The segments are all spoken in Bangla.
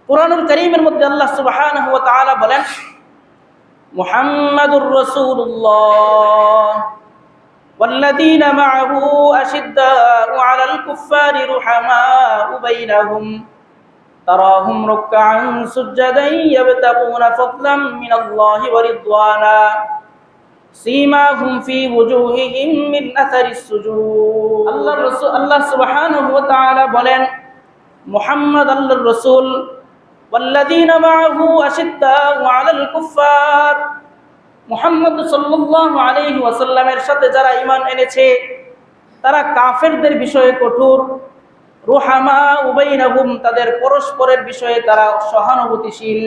কুরআনুল কারীমের মধ্যে আল্লাহ সুবহানাহু ওয়া তাআলা বলেন, মুহাম্মাদুর রাসূলুল্লাহ ওয়াল্লাযীনা মা'আহু আশিদ্দাউ 'আলাল কুফফারি রুহামাউ বাইনাহুম তারাহুম রুকআন সুজদান ইয়াবতাগুনা ফাদলাম মিনাল্লাহি ওয়া রিদওয়ানা সীমাহুম ফি ওয়ুজুহিহিম মিন আসারিস সুজুদ। আল্লাহ সুবহানাহু ওয়া তাআলা বলেন, মুহাম্মদ আল্লাহর রাসূল ওয়াল্লাযীনা মা'আহু আশিদ্দাউ 'আলাল কুফফার, মুহাম্মদ সাল্লাল্লাহু আলাইহি ওয়াসাল্লামের সাথে যারা ঈমান এনেছে তারা কাফেরদের বিষয়ে কঠোর, রুহামাউ বাইনাহুম তাদের পরস্পরের বিষয়ে তারা সহানুভূতিশীল,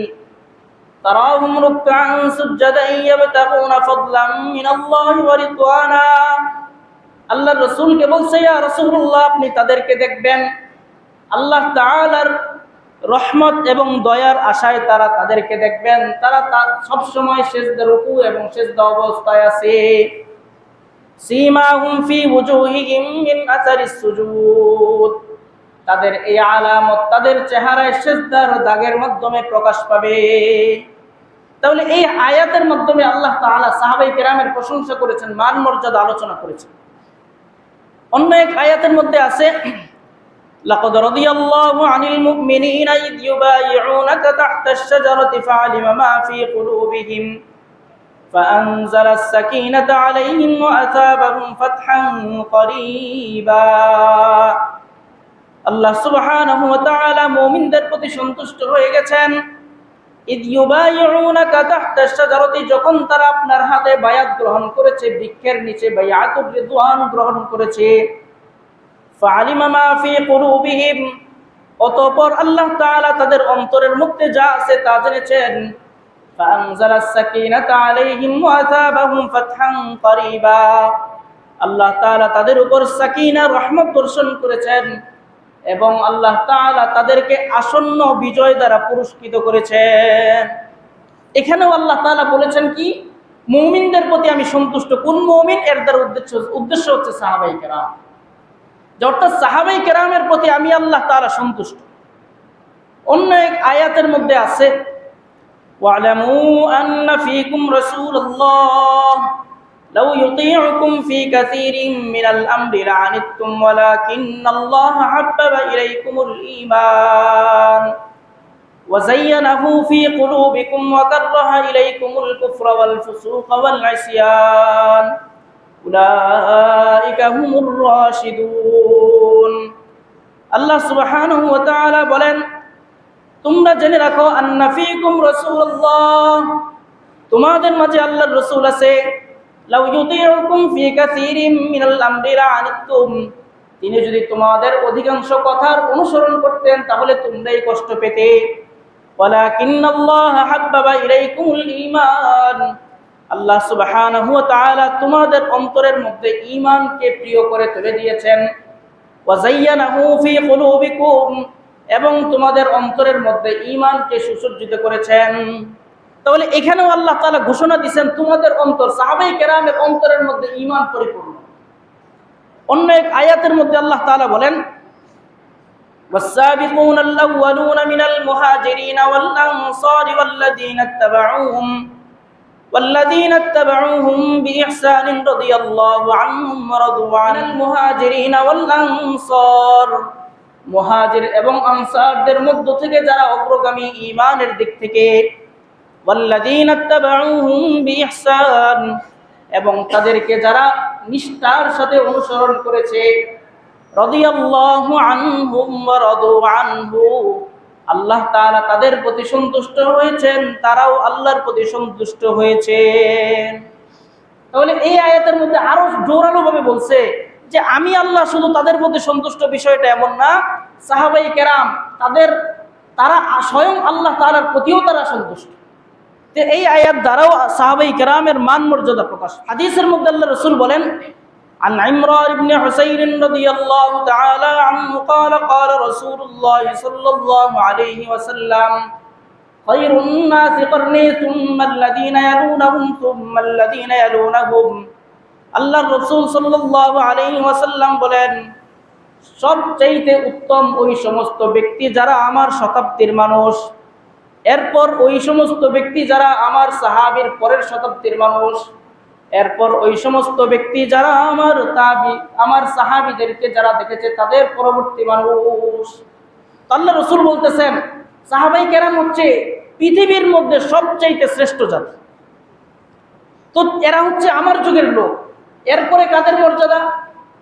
তারাহুম রুকআন সুজদান ইয়াবতাগুনা ফাদলাম মিনাল্লাহি ওয়া রিদওয়ানা। আল্লাহর রাসূলকে বলছে, ইয়া রাসূলুল্লাহ, আপনি তাদেরকে দেখবেন আল্লাহ তাআলার রহমত এবং দয়ার আশায় তারা তাদেরকে দেখবেন, তারা সব সময় সিজদা রুকু এবং সিজদা অবস্থায় আছে। সীমাহুম ফি ওয়ুজুহিহিম মিন আসারিস সুজুদ, তাদের এই আলামত তাদের চেহারায় সিজদার দাগের মাধ্যমে প্রকাশ পাবে। তাহলে এই আয়াতের মাধ্যমে আল্লাহ তাআলা সাহাবায়ে কেরামের প্রশংসা করেছেন, মান মর্যাদা আলোচনা করেছেন। অন্য এক আয়াতের মধ্যে আছে, লাকাদ রাদিয়াল্লাহু আনিল মুমিনিনা ইয ইউবাইউনাকা তাহতাশ শাজারাতি ফাআলিমা মা ফি কুলুবিহিম ফাআনজালাস সাকিনাতা আলাইহিম ওয়া আসাবাহুম ফাতহান করিবা। আল্লাহ সুবহানাহু ওয়া তাআলা মুমিনদের প্রতি সন্তুষ্ট হয়ে গেছেন। ইয ইউবাইউনাকা তাহতাশ শাজারাতি, যখন তারা আপনার হাতে বায়াত গ্রহণ করেছে, বৃক্ষের নিচে বায়াতুর রিদওয়ান গ্রহণ করেছে। ফাআলিমা মা ফি কুলুবিহিম, অতঃপর আল্লাহ তাআলা তাদের অন্তরের মধ্যে যা আছে তা জেনেছেন। ফাআনজালাস সাকিনাতা আলাইহিম ওয়া আসাবাহুম ফাতহান করিবা, আল্লাহ তাআলা তাদের উপর সাকিনা রহমত বর্ষণ করেছেন এবং আল্লাহ তাআলা তাদেরকে আসন্ন বিজয় দ্বারা পুরস্কৃত করেছেন। এখানেও আল্লাহ তাআলা বলেছেন কি, মুমিনদের প্রতি আমি সন্তুষ্ট। কোন মুমিন? এর দ্বারা উদ্দেশ্য হচ্ছে সাহাবায়ে কেরাম, অর্থাৎ সাহাবায়ে কেরামের প্রতি আমি আল্লাহ তাআলা সন্তুষ্ট। অন্য এক আয়াতের মধ্যে আছে, ওয়ালামু আন্না ফীকুম রাসূলুল্লাহ লাউ ইউতিউকুম ফী কাসীরিন মিনাল আমরি লাআনিতুম ওয়ালাকিন্নাল্লাহা হাব্বাবা ইলাইকুমুল ঈমান ওয়া যায়্যানাহু ফী কুলুবিকুম ওয়া কাররাহা ইলাইকুমুল কুফরা ওয়াল ফুসুকা ওয়াল ইসয়ান উলাইকা হুমুর রাশিদুন। আল্লাহ সুবহানাহু ওয়া তাআলা বলেন, তোমরা জেনে রাখো আন্না ফীকুম রাসূলুল্লাহ, তোমাদের মাঝে আল্লাহর রাসূল আছে। লাউ ইউতিউকুম ফী কাসীরিন মিনাল আমরি লাআনিতুম, তিনি যদি তোমাদের অধিকাংশ কথার অনুসরণ করতেন তাহলে তোমরাই কষ্ট পেতে। ওয়ালাকিন্নাল্লাহা হাব্বাবা ইলাইকুমুল ঈমান, আল্লাহ সুবহানাহু ওয়া তাআলা তোমাদের অন্তরের মধ্যে ঈমানকে প্রিয় করে তুলে দিয়েছেন। ওয়া যায়্যানাহু ফী কুলুবিকুম, এবং তোমাদের অন্তরের মধ্যে ঈমানকে সুসজ্জিত করেছেন। তাহলে এখানেও আল্লাহ তাআলা ঘোষণা দিয়েছেন তোমাদের অন্তর, সাহাবায়ে কেরামের অন্তরের মধ্যে ঈমান পরিপূর্ণ। অন্য এক আয়াতের মধ্যে আল্লাহ তাআলা বলেন, ওয়াস-সাবিকুনা আল-আউওয়ালুনা মিনাল মুহাজিরিনা ওয়াল আনসারি والذين اتبعوهم بإحسان رضي الله عنهم ورضوا عن المهاجرين والأنصار, মুহাজির এবং আনসারদের মধ্য থেকে যারা অগ্রগামী ঈমানের দিক থেকে, والذين اتبعوهم بإحسان, এবং তাদেরকে যারা নিষ্ঠার সাথে অনুসরণ করেছে, রাদিয়াল্লাহু আনহুম ওয়া রাদু আনহু, আল্লাহ তাআলা তাদের প্রতি সন্তুষ্ট হয়েছেন, তারাও আল্লাহর প্রতি সন্তুষ্ট হয়েছেন। তাহলে এই আয়াতের মধ্যে আরো জোরালো ভাবে বলছে যে আমি আল্লাহ শুধু তাদের প্রতি সন্তুষ্ট, বিষয়টা এমন না, সাহাবায়ে কেরাম তারা স্বয়ং আল্লাহ তাআলার প্রতিও তারা সন্তুষ্ট। তো এই আয়াত দ্বারাও সাহাবায়ে কেরামের মান মর্যাদা প্রকাশ। হাদিসের মধ্যে আল্লাহর রাসূল বলেন, عن عمران بن حسين رضي الله تعالى عنه قال قال رسول الله صلى الله عليه وسلم خير الناس قرني ثم الذين يلونهم ثم الذين يلونهم। আল্লাহর রাসূল সাল্লাল্লাহু আলাইহি ওয়াসাল্লাম বলেন, সবচাইতে উত্তম ওই সমস্ত ব্যক্তি যারা আমার শতাব্দীর মানুষ, এরপর ওই সমস্ত ব্যক্তি যারা আমার সাহাবীর পরের শতাব্দীর মানুষ, এরপর ওই সমস্ত ব্যক্তি যারা আমার সাহাবীদেরকে যারা দেখেছে তাদের পরবর্তী মানুষ। আল্লাহ রাসূল বলতেছেন সাহাবায়ে কেরাম হচ্ছে পৃথিবীর মধ্যে সবচাইতে শ্রেষ্ঠ জাতি। তো এরা হচ্ছে আমার যুগের লোক। এরপরে কাদের মর্যাদা?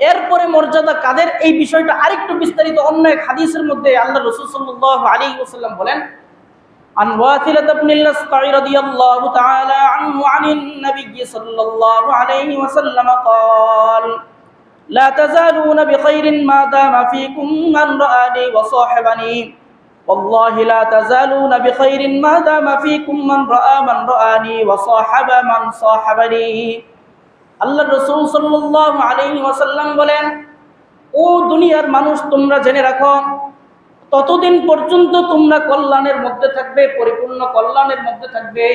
এরপরে মর্যাদা কাদের, এই বিষয়টা আরেকটু বিস্তারিত অন্য এক হাদিসের মধ্যে আল্লাহ রাসূল সাল্লাল্লাহু আলাইহি ওয়াসাল্লাম বলেন, عن واثلة بن الأسقع رضي الله تعالى عنه عن النبي صلى الله عليه وسلم قال لا تزالون بخير ما دام فيكم من رآني وصاحبني والله لا تزالون بخير ما دام فيكم من رآني وصاحب من صاحبني আল্লাহ রাসূল সাল্লাল্লাহু আলাইহি ওয়াসাল্লাম বলেন, ও দুনিয়ার মানুষ, তোমরা জেনে রাখো ততদিন পর্যন্ত তোমরা কল্যাণের মধ্যে থাকবে, পরিপূর্ণ কল্যাণের মধ্যে থাকবে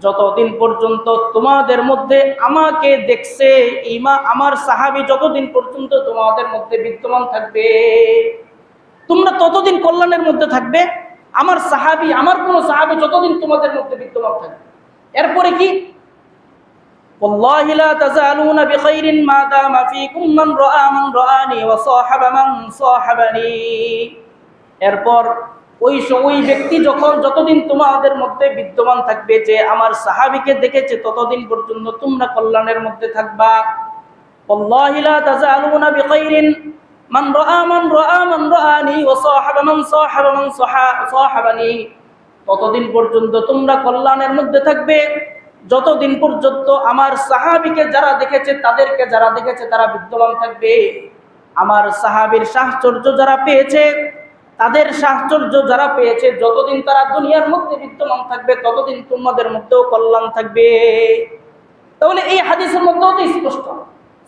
যতদিন পর্যন্ত তোমাদের মধ্যে আমাকে দেখছে আমার সাহাবী যতদিন পর্যন্ত তোমাদের মধ্যে বিদ্যমান থাকবে, তোমরা ততদিন কল্যাণের মধ্যে থাকবে। আমার সাহাবী, আমার কোন সাহাবী যতদিন তোমাদের মধ্যে বিদ্যমান থাকবে। এরপরে কি? والله لا تزالون بخير ما دام فيكم من رآني وصاحب من صاحبني এরপর ওই ব্যক্তি যতদিন তোমাদের মধ্যে বিদ্যমান থাকবে যে আমার সাহাবীকে দেখেছে ততদিন পর্যন্ত তোমরা কল্যাণের মধ্যে থাকবা। والله لا تزالون بخير من رآني وصاحب من صاحبني ততদিন পর্যন্ত তোমরা কল্যাণের মধ্যে থাকবে যতদিন পর্যন্ত আমার সাহাবীকে যারা দেখেছে তাদেরকে যারা দেখেছে তারা বিদ্যমান থাকবে। আমার সাহাবীর সাহচর্য যারা পেয়েছে, তাদের সাহচর্য যারা পেয়েছে, যতদিন তারা দুনিয়ার মধ্যে বিদ্যমান থাকবে ততদিন তোমাদের মধ্যেও কল্যাণ থাকবে। তাহলে এই হাদিসের মধ্যেও তো স্পষ্ট,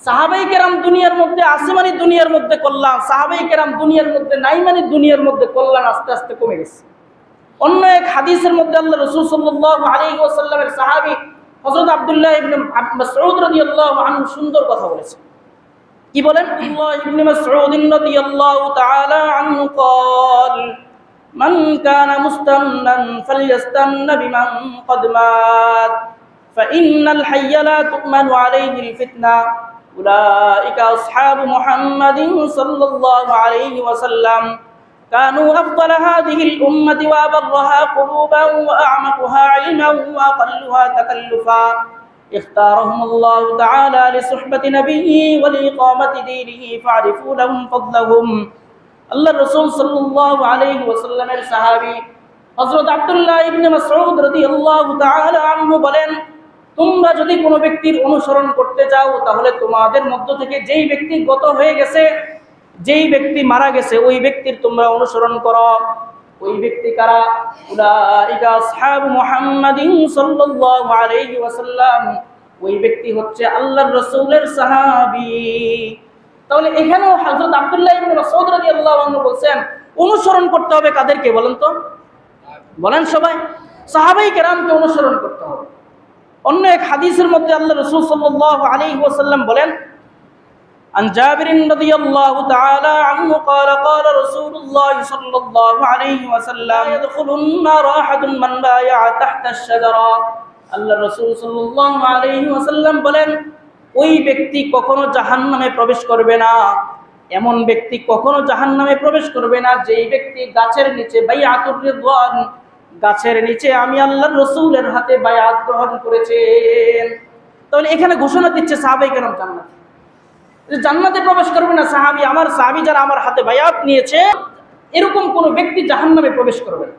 সাহাবায়ে কেরাম দুনিয়ার মধ্যে আছে মানে দুনিয়ার মধ্যে কল্যাণ, সাহাবায়ে কেরাম দুনিয়ার মধ্যে নাই মানে দুনিয়ার মধ্যে কল্যাণ আস্তে আস্তে কমে গেছে। অন্য এক হাদিসের মধ্যে আল্লাহ রাসূল সাল্লাল্লাহু আলাইহি ওয়াসাল্লামের সাহাবী হযরত আব্দুল্লাহ ইবনে মাসউদ রাদিয়াল্লাহু আনহু সুন্দর কথা বলেছেন। কি বলেন? আব্দুল্লাহ ইবনে মাসউদ রাদিয়াল্লাহু তাআলা আনহু قال من كان مستنا فليستن بمن قد مات فإن الحي لا تؤمن عليه الفتنة أولئك أصحاب محمد صلى الله عليه وسلم كانوا أفضل هذه الأمة وأبرها قلوبا وأعمقها علما وأقلها تكلفا اختارهم الله تعالى لصحبة نبيه ولإقامة دينه فاعرفوا لهم فضلهم আল্লাহ রাসূল সাল্লাল্লাহু আলাইহি ওয়াসাল্লামের সাহাবী হযরত আব্দুল্লাহ ইবনে মাসউদ রাদিয়াল্লাহু তাআলা আনহু বলেন, তোমরা যদি কোনো ব্যক্তির অনুসরণ করতে যাও তাহলে তোমাদের মধ্য থেকে যেই ব্যক্তি গত হয়ে গেছে, যেই ব্যক্তি মারা গেছে ওই ব্যক্তির তোমরা অনুসরণ করো। ওই ব্যক্তি কারা? উলাইকা আসহাবু মুহাম্মাদিন সাল্লাল্লাহু আলাইহি ওয়াসাল্লাম, ওই ব্যক্তি হচ্ছে আল্লাহর রাসূলের সাহাবী। তাহলে এখানেও হযরত আব্দুল্লাহ ইবনে মাসউদ রাদিয়াল্লাহু আনহু বলেন অনুসরণ করতে হবে কাদেরকে বলেন তো? বলেন সবাই, সাহাবায়ে কেরামকে অনুসরণ করতে হবে। অন্য এক হাদিসের মধ্যে আল্লাহ রাসূল সাল্লাল্লাহু আলাইহি ওয়াসাল্লাম বলেন, عن جابر رضي الله تعالى عنه قال قال رسول الله صلى الله عليه وسلم يدخل النار أحد من بايع تحت الشجرة আল্লাহ রাসূল সাল্লাল্লাহু আলাইহি ওয়াসাল্লাম বলেন, ওই ব্যক্তি কখনো জাহান্নামে প্রবেশ করবে না, এমন ব্যক্তি কখনো জাহান্নামে প্রবেশ করবে না যেই ব্যক্তি গাছের নিচে বাইআতুর রিদওয়ান, গাছের নিচে আমি আল্লাহর রাসূলের হাতে বায়াত গ্রহণ করেছেন। তাহলে এখানে ঘোষণা দিচ্ছে সাহাবায়ে কেরাম জান্নাতে প্রবেশ করবে না সাহাবী, আমার সাহাবী যারা আমার হাতে বায়াত নিয়েছে এরকম কোন ব্যক্তি জাহান্নামে প্রবেশ করবে না।